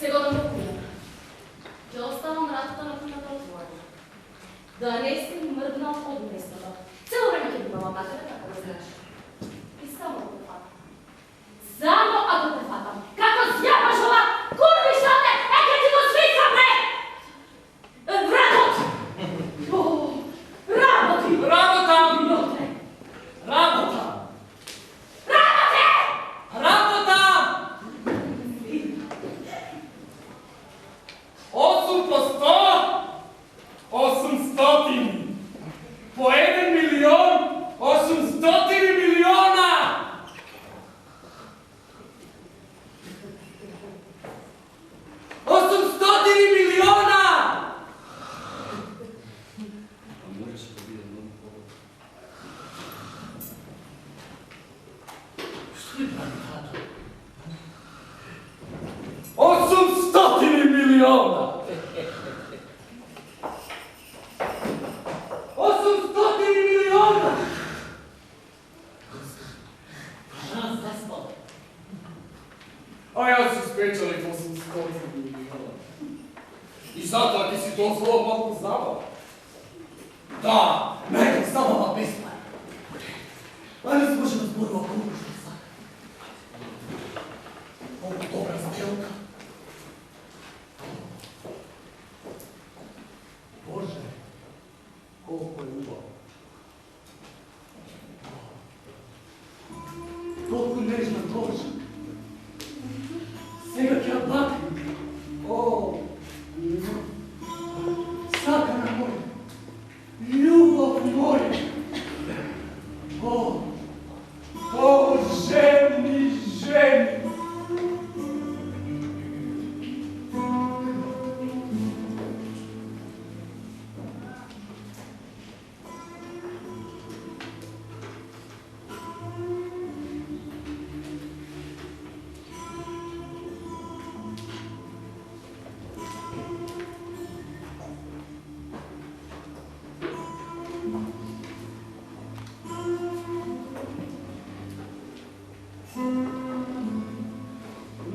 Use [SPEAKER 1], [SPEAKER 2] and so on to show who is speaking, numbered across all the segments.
[SPEAKER 1] Secondo me A ja si spečali to sam skoro zabudila. I zato, a ti si to zlo malo poznala? Da, nekog samo vam pisma. Ali se može da zbudila kružno sad. Ovo je dobra zbjelka. Bože, koliko je ljubav. Koliko nežna koža. Svega kja bakne. O, sakana moja. Ljubav moja. O, ženi, ženi.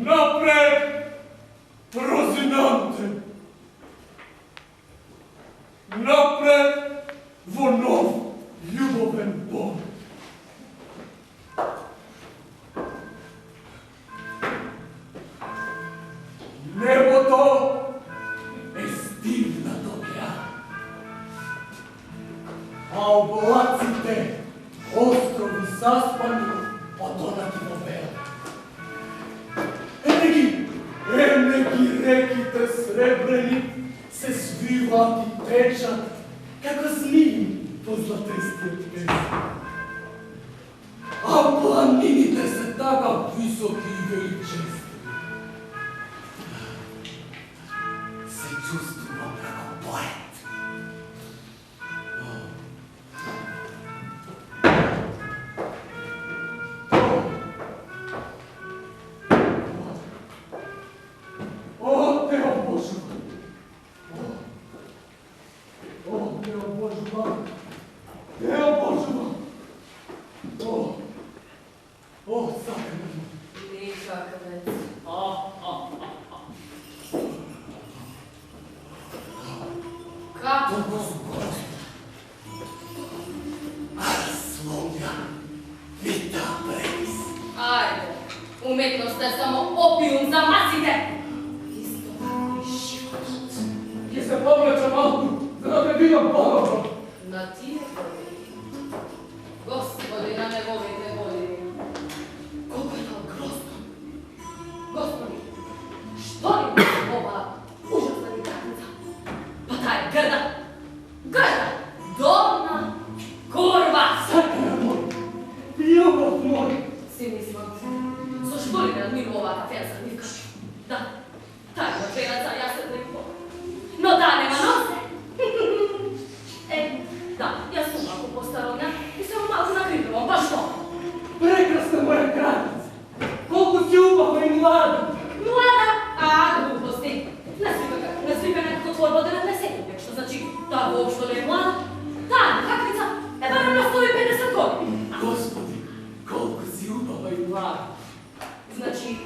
[SPEAKER 1] Napred, rozinante! Napred, vo nov, ljuboven Bog! Nebo to estivna dobja, a oblacite ostrovi saspani otonati vo bela. Enegi rekite srebreni, se svivati tečat, kako zmiji po zlatestoj pesmi. A planinite se takav visoki i veličesti. Se čustvujem preko poet.
[SPEAKER 2] Umetnost je samo opijum za masite. Isto tako i život.
[SPEAKER 1] Ti se povlača malku, da ne bila bolova.
[SPEAKER 2] Na ti ne voli. Gospodina ne voli, ne voli. Koliko je to grozno. Gospodi, što li je ova užasna vikarnica? Pa ta je grda. Grda. Dovna. Kurva.
[SPEAKER 1] Sakara moj. Ljubav moj.
[SPEAKER 2] Svi nismo. Što li me nadmiru ovaka fensa nivka? Da, taj noćenaca ja se lipo. No da, nema nose. Da, ja sam malo postarovnja i samo malo nakrižavam, pa što?
[SPEAKER 1] Prekrasna moja kraljica. Koliko si ljubavna i mlada.
[SPEAKER 2] Mlada? A, gluposti. Ne slika nekako tvoj vode na 10, što znači da uopšto ne je mlada. Da, kakvica, barem na 150 godina.
[SPEAKER 1] Gospodi, koliko si ljubavna i mlada.
[SPEAKER 2] Znači,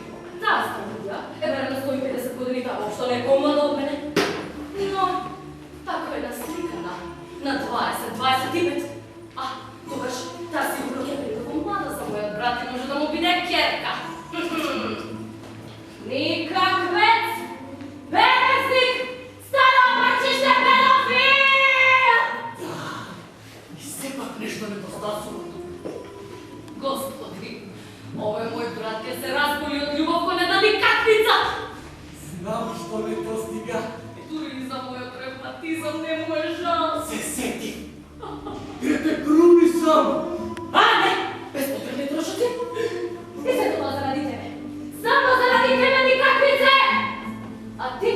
[SPEAKER 2] ta studija, barem na 150 godina, uopšto ne je pomlada od mene. No, tako je naslikana na 20-25. A, to baš, ta sigurno je prilikom mlada za moja brata, može da mu bide kerka. Nikakvec, beznik, stanopačište pedofil!
[SPEAKER 1] Da, i sepak nešto nedostacuje.
[SPEAKER 2] Gospodi, ovaj moj brat je se razboli od ljubav ko ne da mi kakvica!
[SPEAKER 1] Znam što me to stiga.
[SPEAKER 2] Turizam moj reumatizam, ne moje žal.
[SPEAKER 1] Se seti. Idete kruni sam.
[SPEAKER 2] A ne, bespotrebni trošoci. I sve to zaradi tebe. Samo zaradi tebe ni kakvice! A ti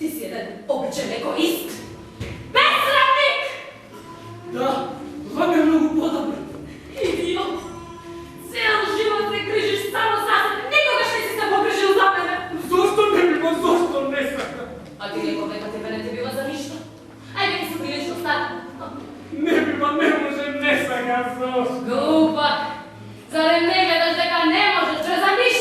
[SPEAKER 2] si jedan običan egoist. Besramnik!
[SPEAKER 1] Da, vam je mnogo podobno.
[SPEAKER 2] Idiot! Cijel život se križiš samo sa sebe. Nikogaš nisi se pokrižio za mene.
[SPEAKER 1] Zašto ne bi, ma zašto ne sam?
[SPEAKER 2] A ti nikom neka tebe ne te bila za ništa. Aj, meni su prilično stari.
[SPEAKER 1] Ne bi, ma ne može, ne sam ja zašto.
[SPEAKER 2] Glupak! Zar ne gledaš da ga ne možeš, če za ništa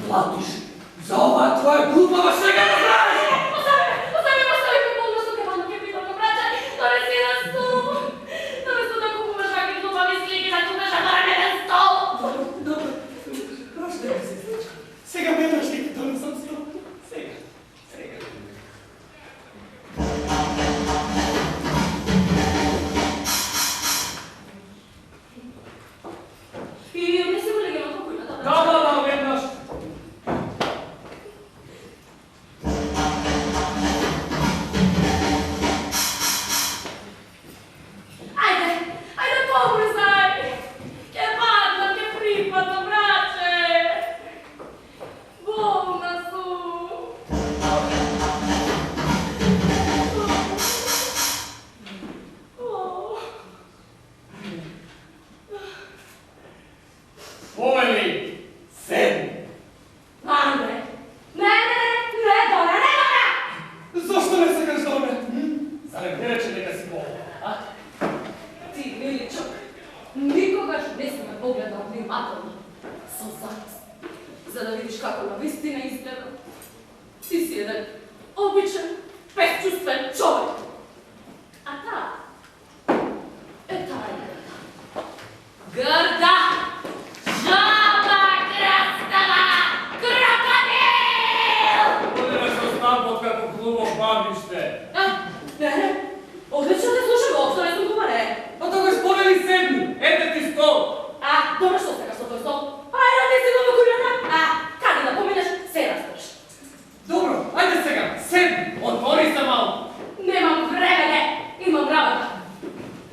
[SPEAKER 1] platiš za ova tvoja glupava svega ne znaš!
[SPEAKER 2] Ostavi me polno suke, malo ke pitam na braća, donesi na stol. Namesto da kupuješ ovakve glupavi slike, da kupuješ adorane na stol.
[SPEAKER 1] Dobro, prošle mi sestrička. Сега ме дошли като не съм стол. Сега.
[SPEAKER 2] И не си го легено по кујната.
[SPEAKER 1] Да, веднаш.
[SPEAKER 2] Ајде побрзај. Ке паднам, ке припадам, браче. Болна сум.
[SPEAKER 1] Повели, седни.
[SPEAKER 2] Андре, не доля.
[SPEAKER 1] Защо не сакаш да ме? За не ме рече дека си болна, а?
[SPEAKER 2] Ти, миличок, никогаш не си ме погледал внимателно, со завист, за да видиш како навистина изгледа. Ти си еден обичен, безчувствен човек. А таа е грда, жаба крастава, крокодил!
[SPEAKER 1] Оде ме се оставам како клубо бабиште.
[SPEAKER 2] Не, одлично те слушам, уопшто не сум говоре.
[SPEAKER 1] А тогаш повели седни, ете ти стол.
[SPEAKER 2] Добро што сакаш со тој стол? Ајде, ти си го кујата. Каде да поминеш, се разбереш.
[SPEAKER 1] Добро, ајде сега, седни, отвори се малко.
[SPEAKER 2] Немам време, имам работа.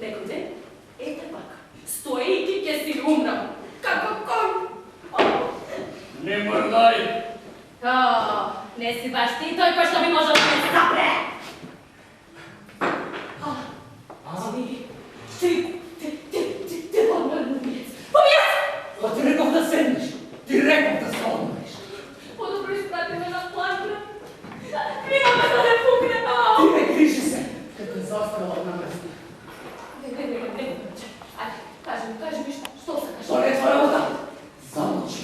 [SPEAKER 2] Некој ден, ете пак, стоејќи ќе си умрам. Како кон.
[SPEAKER 1] Не мрдај.
[SPEAKER 2] Не си баш ти тој кој што би можел да ме запре. Ти помијац.
[SPEAKER 1] Па ти реков да седнеш, ти реков да се одмориш.
[SPEAKER 2] Подобро испрати ме на планка. Имаме да не пукне.
[SPEAKER 1] Ти не грижи се, като е застала на место.
[SPEAKER 2] Не, кажи ми што сакаш.
[SPEAKER 1] То не е твоя работа. Замолчи.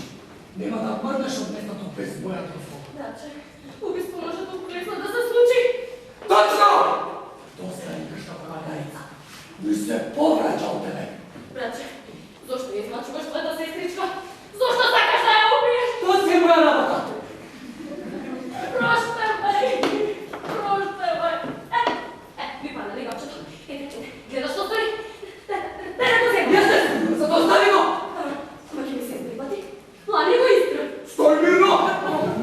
[SPEAKER 1] Нема да мрдаш од местото без моја дозвола.
[SPEAKER 2] Браче, убиство може толку лесно да се случи.
[SPEAKER 1] Точно! Доста е кршта магарица. Не се повраќа од тебе.
[SPEAKER 2] Браче, зошто ја измачуваш твојата сестричка? Зошто сакаш да ја убиеш?
[SPEAKER 1] То си е моја работа.
[SPEAKER 2] Проштевај! Ми пада легавчето. Гледаш што стори? Дај да го земам.
[SPEAKER 1] Јесте, за тоа остави го.
[SPEAKER 2] Ама ќе ми се припати. Лани го искра.
[SPEAKER 1] Стој мирно!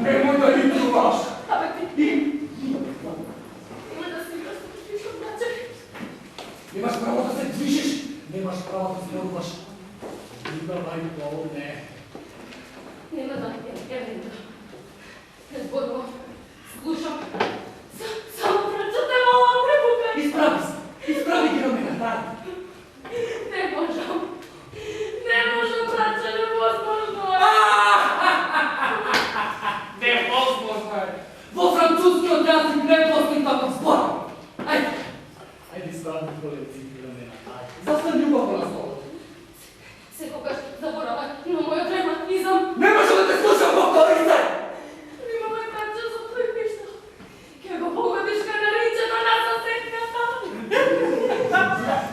[SPEAKER 1] Немој да ни труваш.
[SPEAKER 2] Абе ти. Има да си играш со пишо, браче.
[SPEAKER 1] Немаш право да се движиш, немаш право да зборуваш. Давај полне.
[SPEAKER 2] Нема да не зборувам. Слушам. Само брачате малам препукај.
[SPEAKER 1] Исправи ги на мене, дај.
[SPEAKER 2] Не можам, браче, невозможно е.
[SPEAKER 1] Невозможно е. Во францускиот јазик не постои таков збор. Ајде стави полецики на мене. Застани убаво на столот.
[SPEAKER 2] Секогаш заборавај на мојот ревматизам.
[SPEAKER 1] Не може да те слушам, повторите!
[SPEAKER 2] Имаме браче за твој пишто. Ке го погодиш ка наричето на соседката.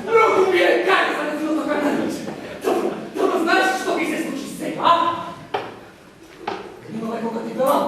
[SPEAKER 1] Многу ми е кај за незилото кај нариче. Добро, знаеш што ги се случи сега, а? Имаме кога ти велам.